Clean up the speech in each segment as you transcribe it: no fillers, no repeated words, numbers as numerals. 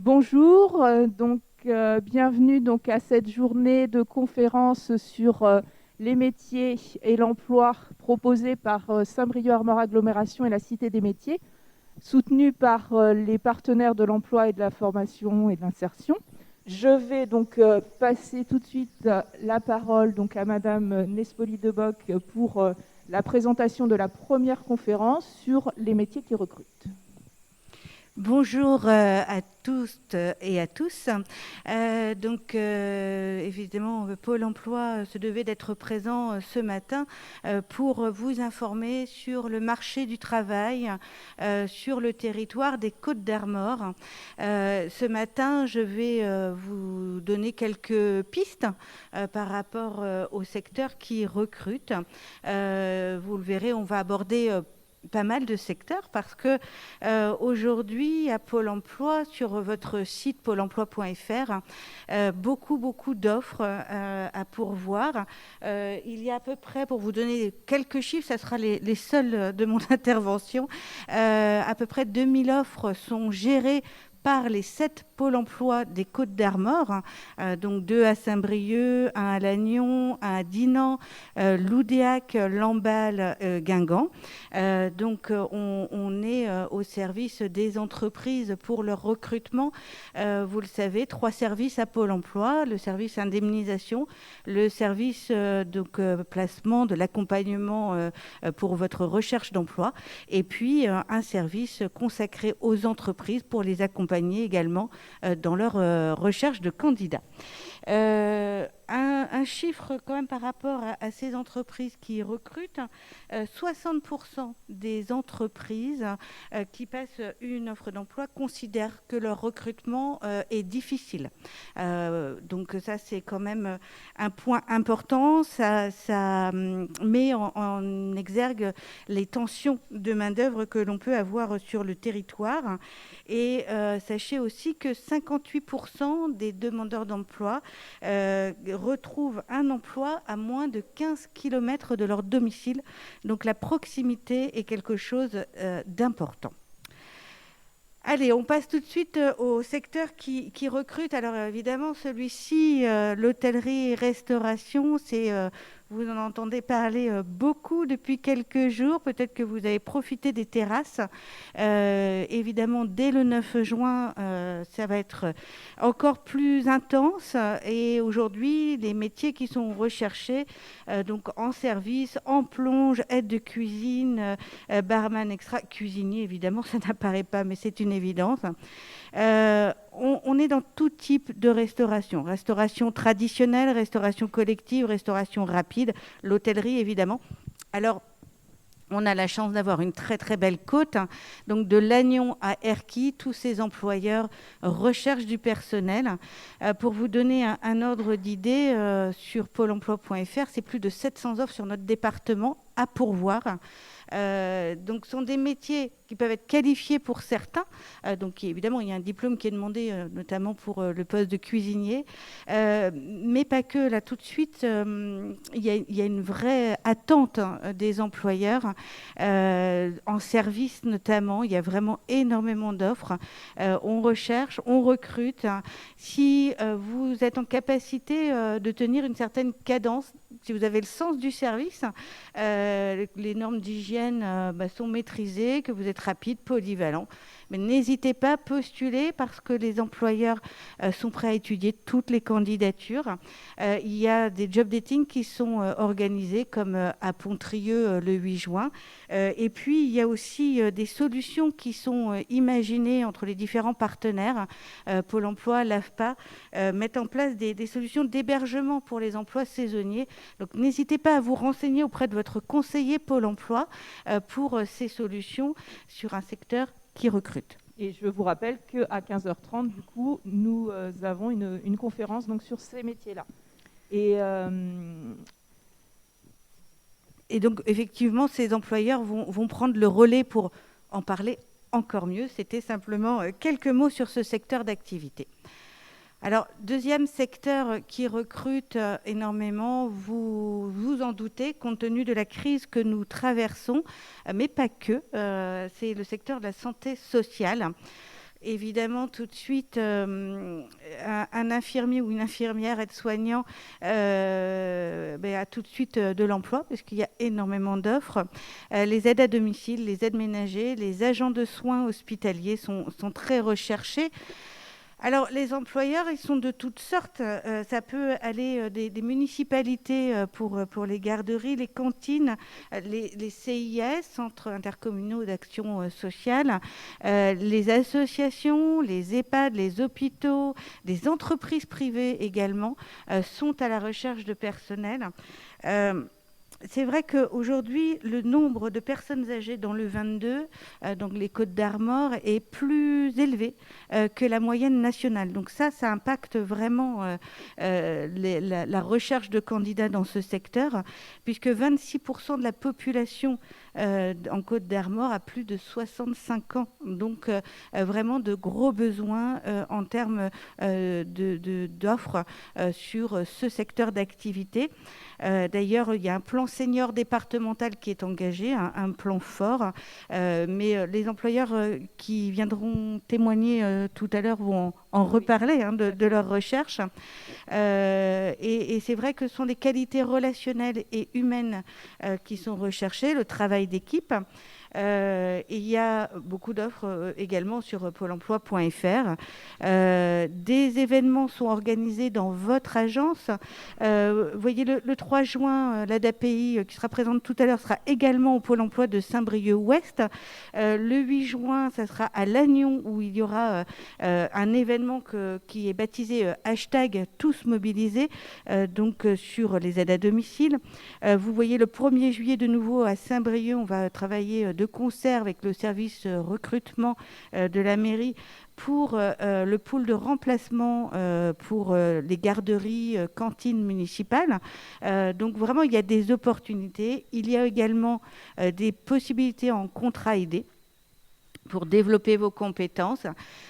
Bonjour, bienvenue à cette journée de conférence sur les métiers et l'emploi proposée par Saint-Brieuc-Armor Agglomération et la Cité des métiers, soutenue par les partenaires de l'emploi et de la formation et de l'insertion. Je vais passer tout de suite la parole à Madame Nespoli Deboc pour la présentation de la première conférence sur les métiers qui recrutent. Bonjour à toutes et à tous. Évidemment, Pôle emploi se devait d'être présent ce matin pour vous informer sur le marché du travail sur le territoire des Côtes-d'Armor. Ce matin, je vais vous donner quelques pistes par rapport au secteur qui recrute. Vous le verrez, on va aborder pas mal de secteurs parce que aujourd'hui à Pôle emploi, sur votre site pôle-emploi.fr, beaucoup d'offres à pourvoir. Il y a à peu près, pour vous donner quelques chiffres, ça sera les seuls de mon intervention, à peu près 2000 offres sont gérées par les 7 pôles emploi des Côtes-d'Armor, donc 2 à Saint-Brieuc, 1 à Lannion, 1 à Dinan, Loudéac, Lamballe, Guingamp. On est au service des entreprises pour leur recrutement. Vous le savez, 3 services à Pôle emploi: le service indemnisation, le service placement, de l'accompagnement pour votre recherche d'emploi, et puis un service consacré aux entreprises pour les accompagner également dans leur recherche de candidats. Un chiffre quand même par rapport à ces entreprises qui recrutent: 60% des entreprises qui passent une offre d'emploi considèrent que leur recrutement est difficile. Donc ça, c'est quand même un point important. Ça met en exergue les tensions de main-d'œuvre que l'on peut avoir sur le territoire. Et sachez aussi que 58% des demandeurs d'emploi retrouvent un emploi à moins de 15 km de leur domicile. Donc la proximité est quelque chose d'important. Allez, on passe tout de suite au secteur qui recrute. Alors évidemment, celui-ci, l'hôtellerie-restauration, vous en entendez parler beaucoup depuis quelques jours. Peut-être que vous avez profité des terrasses. Évidemment, dès le 9 juin, ça va être encore plus intense. Et aujourd'hui, les métiers qui sont recherchés, donc en service, en plonge, aide de cuisine, barman extra, cuisinier, évidemment, ça n'apparaît pas, mais c'est une évidence. On est dans tout type de restauration. Restauration traditionnelle, restauration collective, restauration rapide, l'hôtellerie évidemment. Alors, on a la chance d'avoir une très très belle côte, hein. Donc de Lannion à Erquy, tous ces employeurs recherchent du personnel. Pour vous donner un ordre d'idée, sur pôle emploi.fr, c'est plus de 700 offres sur notre département à pourvoir. Donc ce sont des métiers qui peuvent être qualifiés pour certains. Donc évidemment, il y a un diplôme qui est demandé, notamment pour le poste de cuisinier. Mais pas que. Là, tout de suite, il y a une vraie attente, hein, des employeurs. En service notamment, il y a vraiment énormément d'offres. On recherche, on recrute. Si vous êtes en capacité de tenir une certaine cadence, si vous avez le sens du service, les normes d'hygiène sont maîtrisées, que vous êtes rapide, polyvalent. Mais n'hésitez pas à postuler parce que les employeurs sont prêts à étudier toutes les candidatures. Il y a des job dating qui sont organisés, comme à Pontrieux le 8 juin. Et puis, il y a aussi des solutions qui sont imaginées entre les différents partenaires. Pôle emploi, l'AFPA mettent en place des solutions d'hébergement pour les emplois saisonniers. Donc, n'hésitez pas à vous renseigner auprès de votre conseiller Pôle emploi pour ces solutions sur un secteur qui recrute. Et je vous rappelle qu'à 15h30, du coup, nous avons une conférence sur ces métiers-là. Et donc, effectivement, ces employeurs vont prendre le relais pour en parler encore mieux. C'était simplement quelques mots sur ce secteur d'activité. Alors, deuxième secteur qui recrute énormément, vous vous en doutez, compte tenu de la crise que nous traversons, mais pas que, c'est le secteur de la santé sociale. évidemment tout de suite un infirmier ou une infirmière aide-soignant a tout de suite de l'emploi parce qu'il y a énormément d'offres. Les aides à domicile, les aides ménagers, les agents de soins hospitaliers sont très recherchés. Alors, les employeurs, ils sont de toutes sortes. Ça peut aller des municipalités pour les garderies, les cantines, les CIS, Centres intercommunaux d'action sociale, les associations, les EHPAD, les hôpitaux, des entreprises privées également sont à la recherche de personnel. C'est vrai qu'aujourd'hui, le nombre de personnes âgées dans le 22, donc les Côtes-d'Armor, est plus élevé que la moyenne nationale. Donc ça impacte vraiment la recherche de candidats dans ce secteur, puisque 26% de la population en Côtes-d'Armor a plus de 65 ans. Donc vraiment de gros besoins en termes d'offres sur ce secteur d'activité. D'ailleurs, il y a un plan senior départemental qui est engagé, un plan fort, mais les employeurs qui viendront témoigner tout à l'heure vont en reparler de leur recherche. Et c'est vrai que ce sont des qualités relationnelles et humaines qui sont recherchées, le travail d'équipe. Et il y a beaucoup d'offres également sur pôle emploi.fr. Des événements sont organisés dans votre agence. Vous voyez, le 3 juin, l'ADAPI, qui sera présente tout à l'heure, sera également au pôle emploi de Saint-Brieuc-Ouest. Le 8 juin, ça sera à Lannion, où il y aura un événement qui est baptisé hashtag tous mobilisés, donc sur les aides à domicile. Vous voyez, le 1er juillet, de nouveau, à Saint-Brieuc, on va travailler de concert avec le service recrutement de la mairie pour le pool de remplacement pour les garderies, cantines municipales. Donc vraiment, il y a des opportunités. Il y a également des possibilités en contrat aidé pour développer vos compétences.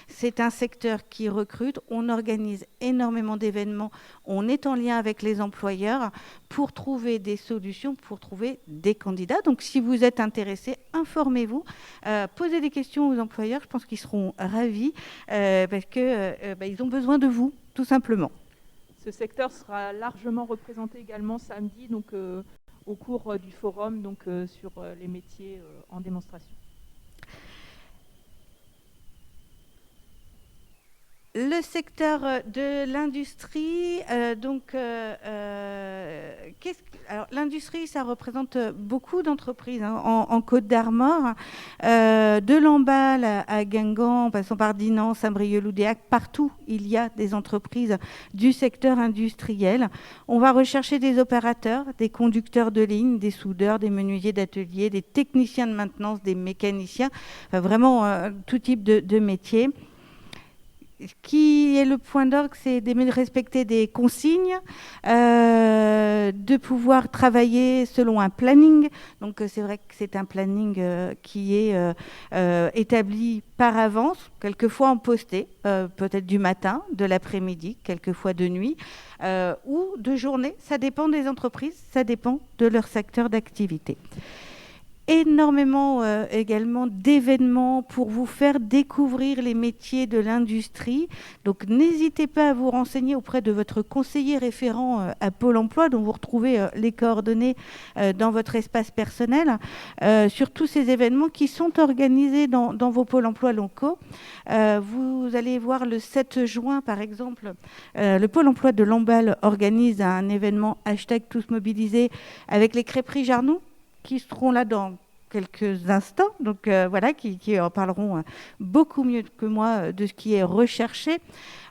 C'est un secteur qui recrute. On organise énormément d'événements. On est en lien avec les employeurs pour trouver des solutions, pour trouver des candidats. Donc, si vous êtes intéressé, informez-vous. Posez des questions aux employeurs. Je pense qu'ils seront ravis parce qu'ils ont besoin de vous, tout simplement. Ce secteur sera largement représenté également samedi, donc, au cours du forum sur les métiers en démonstration. Le secteur de l'industrie, alors l'industrie, ça représente beaucoup d'entreprises en Côtes-d'Armor, de Lamballe à Guingamp, en passant par Dinan, Saint-Brieuc-Loudéac, partout il y a des entreprises du secteur industriel. On va rechercher des opérateurs, des conducteurs de ligne, des soudeurs, des menuisiers d'atelier, des techniciens de maintenance, des mécaniciens, enfin, vraiment tout type de métiers. Ce qui est le point d'orgue, c'est de respecter des consignes, de pouvoir travailler selon un planning. Donc, c'est vrai que c'est un planning qui est établi par avance, quelquefois en posté, peut-être du matin, de l'après-midi, quelquefois de nuit, ou de journée. Ça dépend des entreprises, ça dépend de leur secteur d'activité. Énormément également d'événements pour vous faire découvrir les métiers de l'industrie. Donc n'hésitez pas à vous renseigner auprès de votre conseiller référent à Pôle emploi, dont vous retrouvez les coordonnées dans votre espace personnel, sur tous ces événements qui sont organisés dans vos pôles emploi locaux. Vous allez voir le 7 juin, par exemple, le Pôle emploi de Lamballe organise un événement hashtag tous mobilisés avec les crêperies Jarnou, qui seront là dans quelques instants, donc voilà, qui en parleront beaucoup mieux que moi de ce qui est recherché.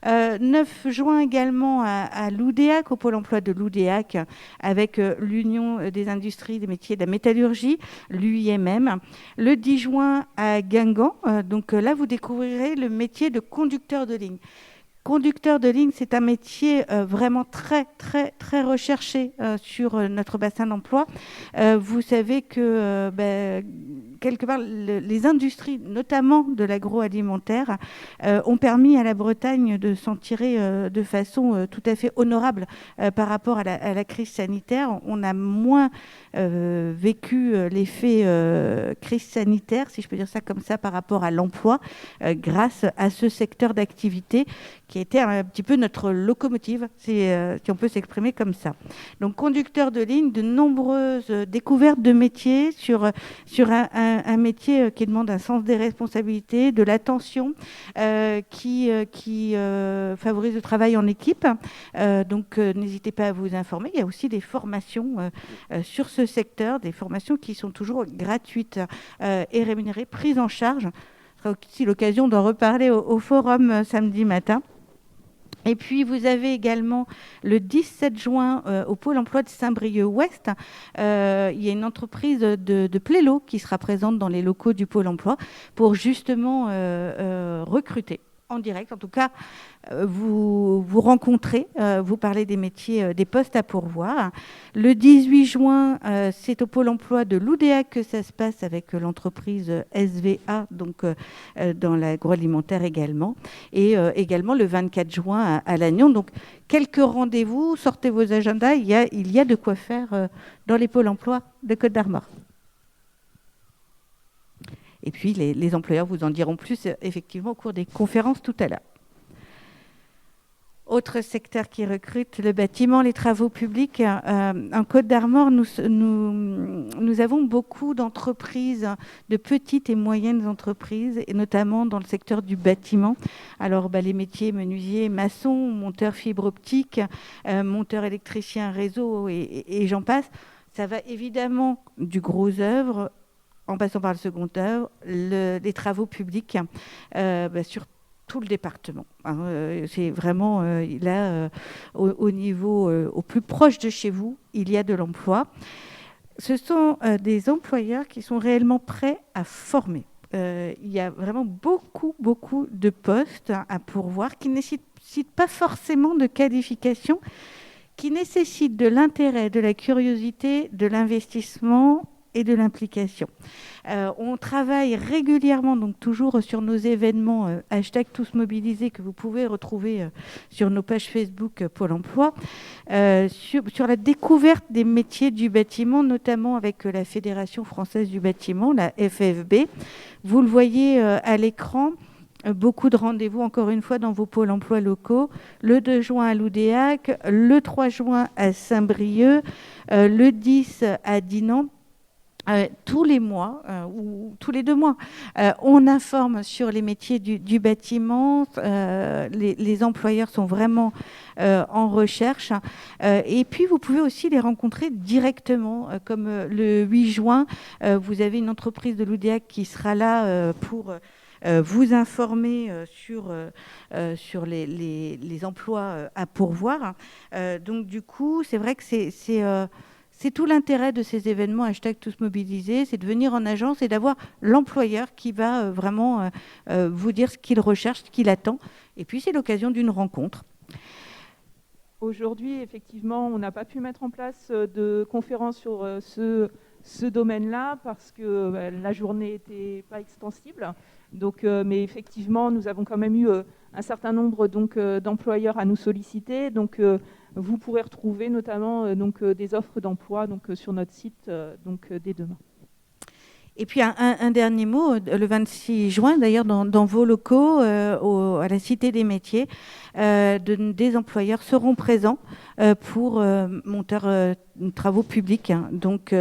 9 juin également à Loudéac, au Pôle emploi de Loudéac, avec l'Union des industries, des métiers de la métallurgie, l'UIMM. Le 10 juin à Guingamp, donc là vous découvrirez le métier de conducteur de ligne. Conducteur de ligne, c'est un métier vraiment très, très, très recherché sur notre bassin d'emploi. Vous savez que quelque part, les industries, notamment de l'agroalimentaire, ont permis à la Bretagne de s'en tirer de façon tout à fait honorable par rapport à la crise sanitaire. On a moins vécu l'effet crise sanitaire, si je peux dire ça comme ça, par rapport à l'emploi, grâce à ce secteur d'activité qui a été un petit peu notre locomotive, si on peut s'exprimer comme ça. Donc, conducteur de ligne, de nombreuses découvertes de métiers sur un métier qui demande un sens des responsabilités, de l'attention, qui favorise le travail en équipe. Donc, n'hésitez pas à vous informer. Il y a aussi des formations sur ce secteur, des formations qui sont toujours gratuites et rémunérées, prises en charge. Ce sera aussi l'occasion d'en reparler au forum samedi matin. Et puis, vous avez également le 17 juin au Pôle emploi de Saint-Brieuc-Ouest. Il y a une entreprise de Plélo qui sera présente dans les locaux du Pôle emploi pour justement recruter en direct. En tout cas, vous rencontrez, vous parlez des métiers, des postes à pourvoir. Le 18 juin, c'est au Pôle emploi de Loudéac que ça se passe avec l'entreprise SVA, donc dans l'agroalimentaire également. Et également le 24 juin à Lannion. Donc, quelques rendez-vous, sortez vos agendas, il y a de quoi faire dans les pôles emploi de Côtes-d'Armor. Et puis, les employeurs vous en diront plus, effectivement, au cours des conférences tout à l'heure. Autre secteur qui recrute, le bâtiment, les travaux publics. En Côtes-d'Armor, nous avons beaucoup d'entreprises, de petites et moyennes entreprises, et notamment dans le secteur du bâtiment. Alors, les métiers menuisiers, maçons, monteurs fibre optique, monteurs électriciens réseau, et j'en passe. Ça va évidemment du gros œuvre, en passant par le second œuvre, les travaux publics sur tout le département. C'est vraiment là, au niveau au plus proche de chez vous, il y a de l'emploi. Ce sont des employeurs qui sont réellement prêts à former. Il y a vraiment beaucoup de postes à pourvoir qui ne nécessitent pas forcément de qualification, qui nécessitent de l'intérêt, de la curiosité, de l'investissement et de l'implication. On travaille régulièrement, donc toujours sur nos événements #TousMobilisés que vous pouvez retrouver sur nos pages Facebook Pôle emploi, sur la découverte des métiers du bâtiment, notamment avec la Fédération française du bâtiment, la FFB. Vous le voyez à l'écran. Beaucoup de rendez-vous, encore une fois, dans vos pôles emploi locaux. Le 2 juin à Loudéac, le 3 juin à Saint-Brieuc, le 10 à Dinan. Tous les mois ou tous les 2 mois, on informe sur les métiers du bâtiment. Les employeurs sont vraiment en recherche. Et puis, vous pouvez aussi les rencontrer directement, comme le 8 juin. Vous avez une entreprise de Loudéac qui sera là pour vous informer sur les emplois à pourvoir. Donc, du coup, c'est vrai que c'est tout l'intérêt de ces événements #TousMobilisés, c'est de venir en agence et d'avoir l'employeur qui va vraiment vous dire ce qu'il recherche, ce qu'il attend. Et puis, c'est l'occasion d'une rencontre. Aujourd'hui, effectivement, on n'a pas pu mettre en place de conférence sur ce domaine-là parce que la journée n'était pas extensible. Donc, mais effectivement, nous avons quand même eu un certain nombre d'employeurs à nous solliciter. Donc, vous pourrez retrouver notamment des offres d'emploi sur notre site dès demain. Et puis un dernier mot, le 26 juin d'ailleurs dans vos locaux à la Cité des métiers, des employeurs seront présents pour monteurs travaux publics, donc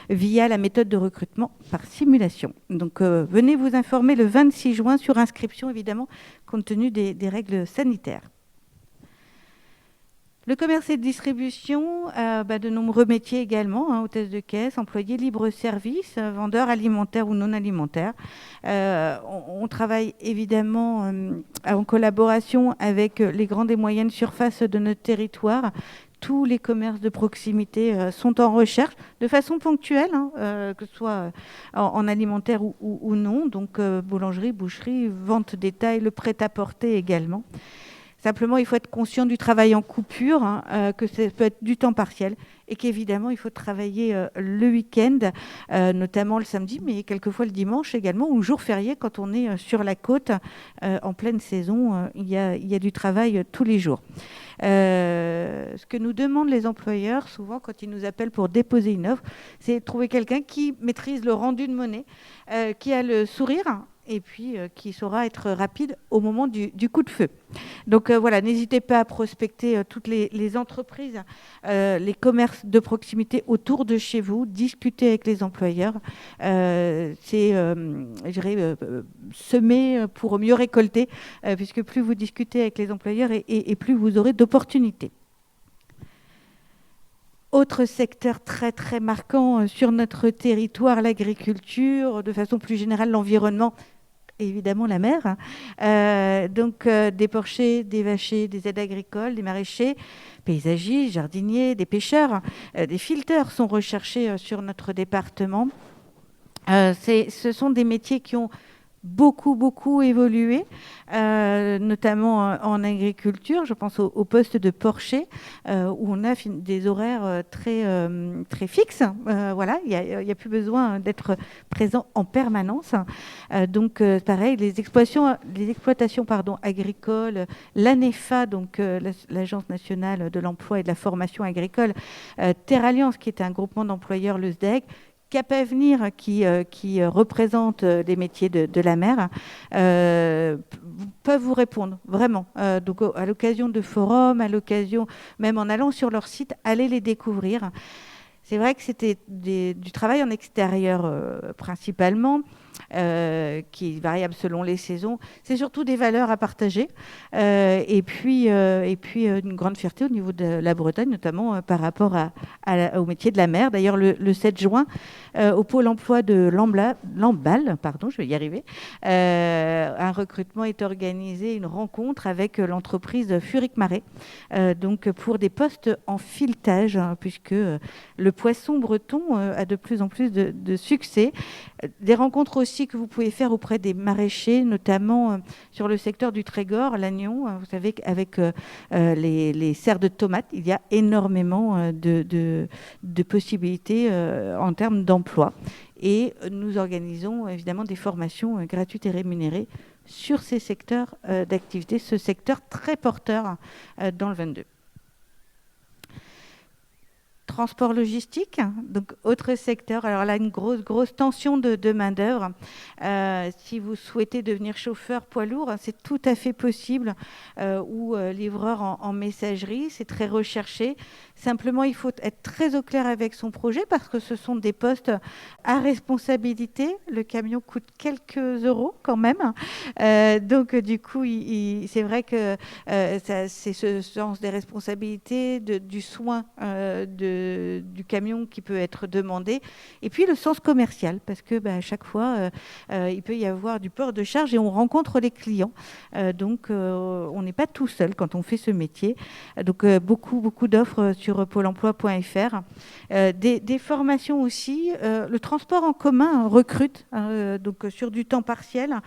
via la méthode de recrutement par simulation. Donc venez vous informer le 26 juin sur inscription évidemment compte tenu des règles sanitaires. Le commerce et de distribution, de nombreux métiers également, hôtesse de caisse, employés libre-service, vendeurs alimentaires ou non alimentaires. On travaille évidemment en collaboration avec les grandes et moyennes surfaces de notre territoire. Tous les commerces de proximité sont en recherche de façon ponctuelle, que ce soit en alimentaire ou non. Donc boulangerie, boucherie, vente détail, le prêt-à-porter également. Simplement, il faut être conscient du travail en coupure, hein, que ça peut être du temps partiel et qu'évidemment, il faut travailler le week-end, notamment le samedi, mais quelquefois le dimanche également, ou jour férié quand on est sur la côte en pleine saison. Il y a du travail tous les jours. Ce que nous demandent les employeurs, souvent quand ils nous appellent pour déposer une offre, c'est de trouver quelqu'un qui maîtrise le rendu de monnaie, qui a le sourire et puis qui saura être rapide au moment du coup de feu. Donc voilà, n'hésitez pas à prospecter toutes les entreprises, les commerces de proximité autour de chez vous, discuter avec les employeurs. C'est, je dirais, semer pour mieux récolter, puisque plus vous discutez avec les employeurs et plus vous aurez d'opportunités. Autre secteur très très marquant sur notre territoire, l'agriculture, de façon plus générale l'environnement, évidemment la mer. Donc des porchers, des vachers, des aides agricoles, des maraîchers, paysagistes, jardiniers, des pêcheurs, des fileteurs sont recherchés sur notre département. Ce sont des métiers qui ont beaucoup évolué, notamment en agriculture. Je pense au poste de porcher, où on a des horaires très fixes. Voilà, il y a plus besoin d'être présent en permanence. Donc, pareil, les exploitations agricoles, l'ANEFA, donc l'Agence nationale de l'emploi et de la formation agricole, Terre Alliance, qui est un groupement d'employeurs, le SDEG, Cap Avenir, qui représente les métiers de la mer, peuvent vous répondre, vraiment. Donc, à l'occasion de forums, à l'occasion, même en allant sur leur site, allez les découvrir. C'est vrai que c'était du travail en extérieur principalement, qui est variable selon les saisons. C'est surtout des valeurs à partager et puis une grande fierté au niveau de la Bretagne, notamment par rapport au métier de la mer. D'ailleurs, le 7 juin, au pôle emploi de Lamballe, pardon, je vais y arriver, un recrutement est organisé, une rencontre avec l'entreprise Furic Marais, donc pour des postes en filetage, hein, puisque le poisson breton a de plus en plus de succès. Des rencontres aussi que vous pouvez faire auprès des maraîchers, notamment sur le secteur du Trégor, l'Agnon. Vous savez qu'avec les serres de tomates, il y a énormément de possibilités en termes d'emploi. Et nous organisons évidemment des formations gratuites et rémunérées sur ces secteurs d'activité, ce secteur très porteur dans le 22. Transport logistique, donc autre secteur. Alors là, une grosse tension de main-d'œuvre. Si vous souhaitez devenir chauffeur poids lourd, c'est tout à fait possible, ou livreur en messagerie, c'est très recherché. Simplement, il faut être très au clair avec son projet parce que ce sont des postes à responsabilité. Le camion coûte quelques euros quand même. Donc, du coup, c'est vrai que c'est ce sens des responsabilités, du soin du camion qui peut être demandé. Et puis, le sens commercial parce que à chaque fois, il peut y avoir du port de charge et on rencontre les clients. Donc, on n'est pas tout seul quand on fait ce métier. Donc, beaucoup d'offres sur Pôle emploi.fr. Des formations aussi. Le transport en commun recrute, donc sur du temps partiel.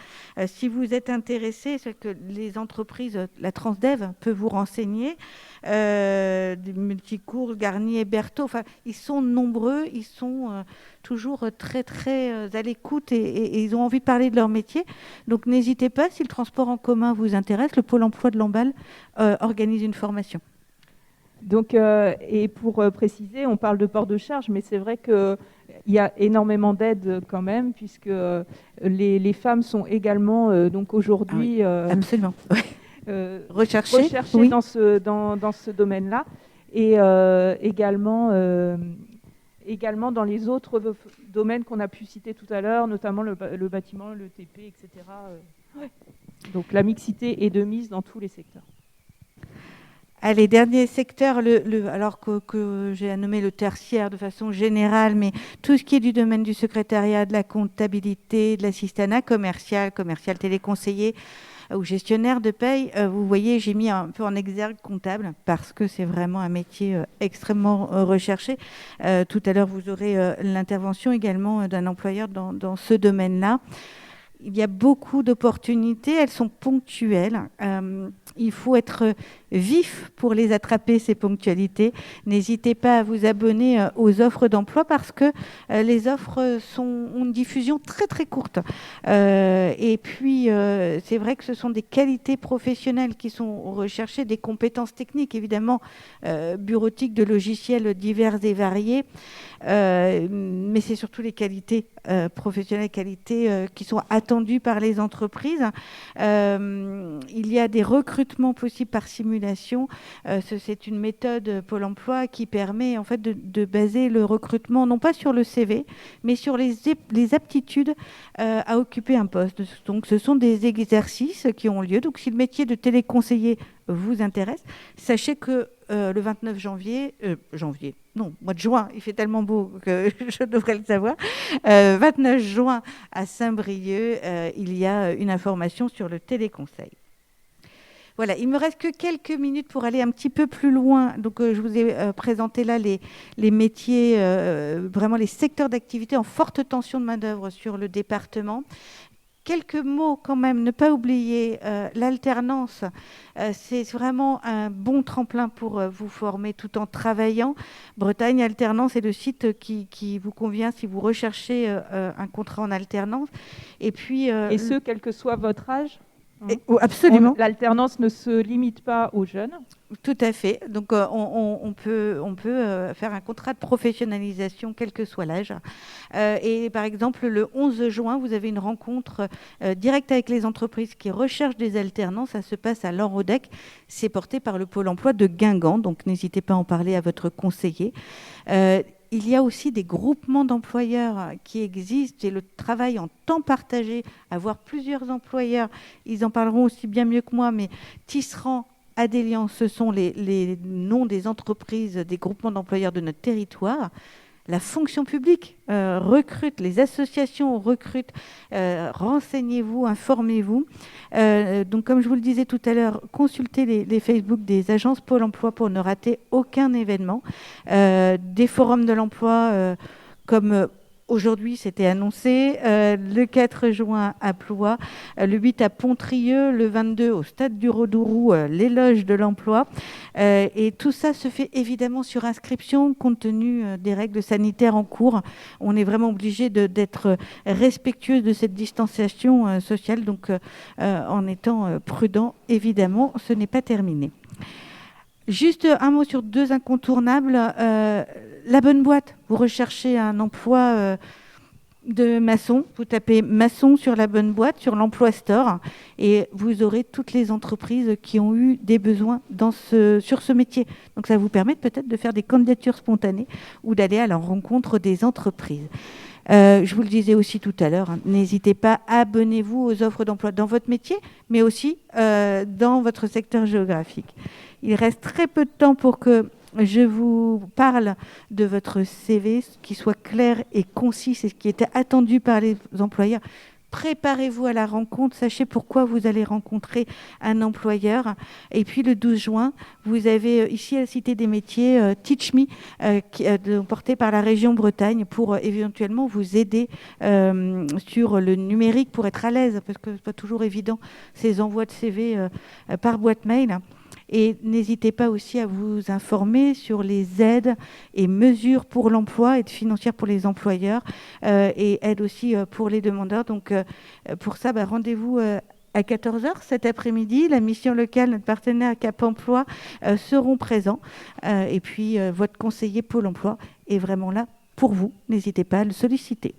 Si vous êtes intéressé, c'est que les entreprises, la Transdev peut vous renseigner. Des multicours, Garnier, Berthaud, enfin, ils sont nombreux, ils sont toujours très à l'écoute et ils ont envie de parler de leur métier. Donc n'hésitez pas, si le transport en commun vous intéresse, le Pôle emploi de Lamballe organise une formation. Donc, et pour préciser, on parle de port de charge, mais c'est vrai qu'il y a énormément d'aides quand même, puisque les femmes sont également donc aujourd'hui absolument recherchées oui. dans ce domaine-là, et également dans les autres domaines qu'on a pu citer tout à l'heure, notamment le bâtiment, le TP, etc. Ouais. Donc la mixité est de mise dans tous les secteurs. Allez, dernier secteur, alors que j'ai nommé le tertiaire de façon générale, mais tout ce qui est du domaine du secrétariat, de la comptabilité, de l'assistanat commercial téléconseiller ou gestionnaire de paye, vous voyez, j'ai mis un peu en exergue comptable parce que c'est vraiment un métier extrêmement recherché. Tout à l'heure, vous aurez l'intervention également d'un employeur dans ce domaine-là. Il y a beaucoup d'opportunités, elles sont ponctuelles. Il faut être vif pour les attraper, ces ponctualités. N'hésitez pas à vous abonner aux offres d'emploi parce que les offres ont une diffusion très très courte. Et puis, c'est vrai que ce sont des qualités professionnelles qui sont recherchées, des compétences techniques, évidemment, bureautiques, de logiciels divers et variés. Mais c'est surtout les qualités professionnelles, qualités qui sont attendues par les entreprises. Il y a des recrutements possibles par simulation. C'est une méthode Pôle emploi qui permet en fait de baser le recrutement non pas sur le CV, mais sur les aptitudes à occuper un poste. Donc, ce sont des exercices qui ont lieu. Donc, si le métier de téléconseiller vous intéresse, sachez que le 29 mois de juin, il fait tellement beau que je devrais le savoir, 29 juin à Saint-Brieuc, il y a une information sur le téléconseil. Voilà, il me reste que quelques minutes pour aller un petit peu plus loin. Donc, je vous ai présenté là les métiers, vraiment les secteurs d'activité en forte tension de main-d'œuvre sur le département. Quelques mots quand même, ne pas oublier l'alternance, c'est vraiment un bon tremplin pour vous former tout en travaillant. Bretagne Alternance est le site qui vous convient si vous recherchez un contrat en alternance. Et puis, et ce, quel que soit votre âge. Absolument. L'alternance ne se limite pas aux jeunes. Tout à fait. Donc, on peut faire un contrat de professionnalisation, quel que soit l'âge. Et par exemple, le 11 juin, vous avez une rencontre directe avec les entreprises qui recherchent des alternants. Ça se passe à l'Enrodec. C'est porté par le Pôle emploi de Guingamp. Donc, n'hésitez pas à en parler à votre conseiller. Il y a aussi des groupements d'employeurs qui existent et le travail en temps partagé, avoir plusieurs employeurs, ils en parleront aussi bien mieux que moi, mais Tisserand, Adélian, ce sont les noms des entreprises, des groupements d'employeurs de notre territoire. La fonction publique recrute, les associations recrutent, renseignez-vous, informez-vous. Donc, comme je vous le disais tout à l'heure, consultez les Facebook des agences Pôle emploi pour ne rater aucun événement. Des forums de l'emploi comme aujourd'hui, c'était annoncé, le 4 juin à Ploie, le 8 à Pontrieux, le 22 au Stade du Rodourou, l'éloge de l'emploi. Et tout ça se fait évidemment sur inscription, compte tenu des règles sanitaires en cours. On est vraiment obligé d'être respectueux de cette distanciation sociale, donc en étant prudent, évidemment, ce n'est pas terminé. Juste un mot sur deux incontournables. La bonne boîte, vous recherchez un emploi de maçon, vous tapez maçon sur la bonne boîte, sur l'emploi store, et vous aurez toutes les entreprises qui ont eu des besoins sur ce métier. Donc ça vous permet peut-être de faire des candidatures spontanées ou d'aller à la rencontre des entreprises. Je vous le disais aussi tout à l'heure, n'hésitez pas, abonnez-vous aux offres d'emploi dans votre métier, mais aussi dans votre secteur géographique. Il reste très peu de temps pour que je vous parle de votre CV, qui soit clair et concis, c'est ce qui était attendu par les employeurs. Préparez-vous à la rencontre, sachez pourquoi vous allez rencontrer un employeur. Et puis le 12 juin, vous avez ici à la Cité des Métiers Teach Me, porté par la région Bretagne, pour éventuellement vous aider sur le numérique pour être à l'aise, parce que ce n'est pas toujours évident ces envois de CV par boîte mail. Et n'hésitez pas aussi à vous informer sur les aides et mesures pour l'emploi, aides financières pour les employeurs et aides aussi pour les demandeurs. Donc pour ça, rendez-vous à 14h cet après-midi. La mission locale, notre partenaire Cap Emploi seront présents. Et puis votre conseiller Pôle emploi est vraiment là pour vous. N'hésitez pas à le solliciter.